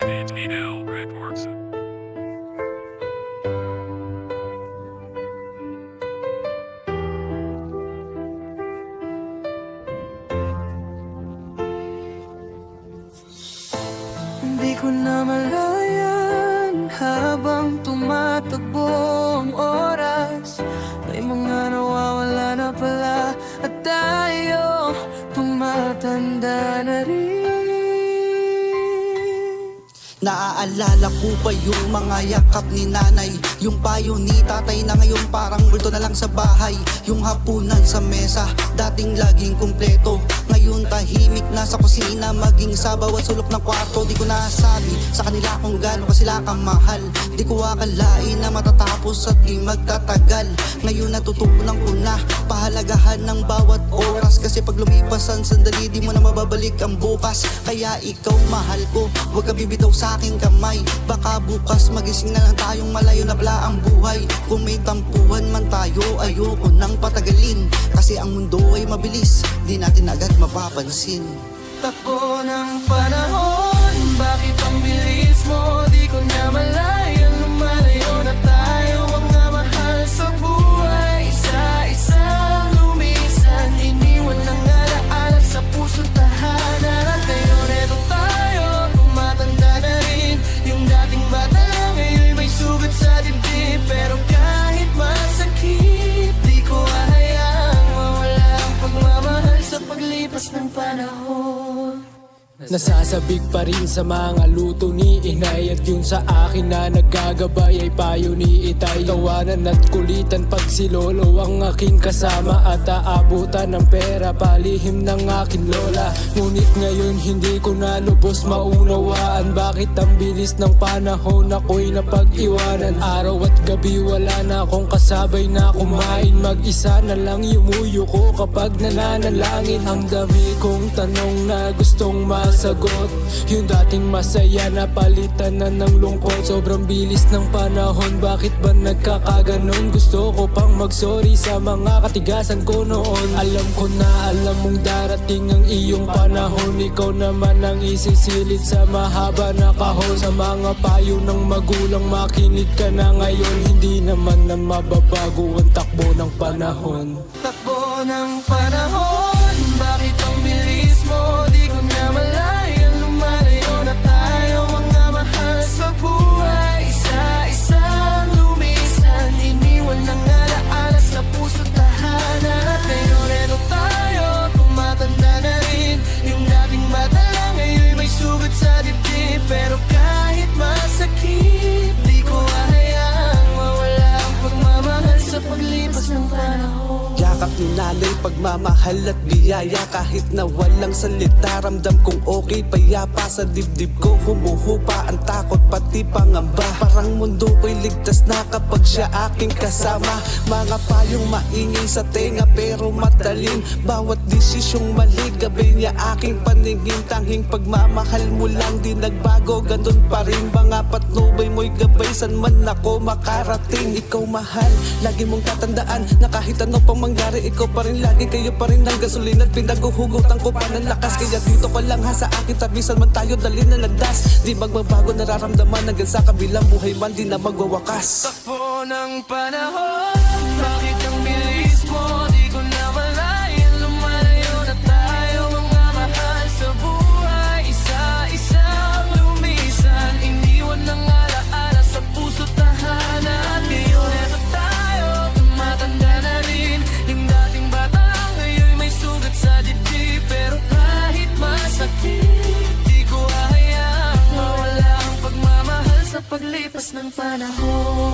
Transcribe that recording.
NTL Records. Hindi ko na malayan habang tumatakbo ang oras. May mga nawawala na pala at tayo tumatanda na rin. Naaalala ko pa yung mga yakap ni nanay, yung payo ni tatay na ngayon parang multo na lang sa bahay. Yung hapunan sa mesa, dating laging kumpleto, ngayon tahimik na sa kusina, maging sa bawat sulok ng kwarto. Di ko nasabi sa kanila kung gaano ka sila kamahal. Di ko akalain na matatapos at di magtatagal. Ngayon natutunan ko na pahalagahan ng bawat oras, kasi pag lumipas ang sandali di mo na mababalik ang bukas. Kaya ikaw mahal ko, huwag ka bibitaw sa aking kamay. Baka bukas magising na lang tayong malayo na pala ang buhay. Kung may tampuhan man tayo, ayoko nang patagalin, kasi ang mundo ay mabilis, di natin agad mapapansin. Takbo ng panahon, bakit ang bilis mo? Di ko na malayan, lumalayo na tayo. Mga mahal sa buhay, isa-isang lumisan, iniwan ng alaala sa puso't tahanan. At ngayon eto tayo, tumatanda na rin. Yung dating bata lang ngayon may sugat sa dibdib, pero kahit masakit, di ko hahayaang mawala ang pagmamahal sa paglipas ng panahon. Nasasabik pa rin sa mga luto ni inay, at yun sa akin na naggagabay ay payo ni itay. Tawanan at kulitan pag si lolo ang aking kasama, at aabutan ng pera palihim ng aking lola. Ngunit ngayon hindi ko na lubos maunawaan, bakit ang bilis ng panahon ako'y napag-iwanan. Araw at gabi wala na akong kasabay na kumain, mag-isa na lang yumuyo ko kapag nananalangin. Ang dami kong tanong na gustong masagot, yung dating masaya na palitan na ng lungkot. Sobrang bilis ng panahon, bakit ba nagkakaganon? Gusto ko pang mag-sorry sa mga katigasan ko noon. Alam ko na alam mong darating ang iyong panahon, ikaw naman ang isisilid sa mahaba na kahon. Sa mga payo ng magulang makinig ka na ngayon, hindi naman na mababago ang takbo ng panahon. Takbo ng panahon, bakit ang bilis mo? Di ko na malayan, lumalayo na tayo. Mga mahal sa buhay, isa-isang lumisan, iniwan ng alaala sa puso't tahanan. At ngayon eto tayo, tumatanda na rin. Yung dating bata lang ngayon may sugat sa dibdib, pero kahit masakit, di ko hahayaang mawala ang pagmamahal sa paglipas ng panahon. Yakap ni nanay, pagmamahal at biyaya, kahit na walang salita, ramdam kong okay. Payapa sa dibdib ko, humuhupa ang takot pati pangamba. Parang mundo ko'y ligtas na kapag siya aking kasama. Mga payong maingay sa tenga pero matalim, bawat desisyong mali, gabay niya aking paningin. Tanging pagmamahal mo lang di nagbago, ganun pa rin. Mga patnubay mo'y gabay, san man ako makarating. Ikaw mahal, lagi mong tatandaan na kahit ano pang mangyari, ikaw pa rin lagi, kayo pa rin ang gasolina at pinaguhugutan ko pa ng lakas. Kaya dito ka lang ha sa akin, tabisan man tayo, dali na landas. Di magbabago, nararamdaman hanggang sa kabilang buhay man, di na magwawakas. Takbo ng panahon, bakit ang bilis mo? Di ko na malayan, lumalayo na tayo. Mga mahal sa buhay, isa-isang lumisan, iniwan ng alaala sa puso't tahanan. At ngayon eto tayo, tumatanda na rin. Yung dating bata lang ngayon may sugat sa dibdib, pero kahit masakit, di ko hahayaang mawala ang pagmamahal sa paglipas ng panahon.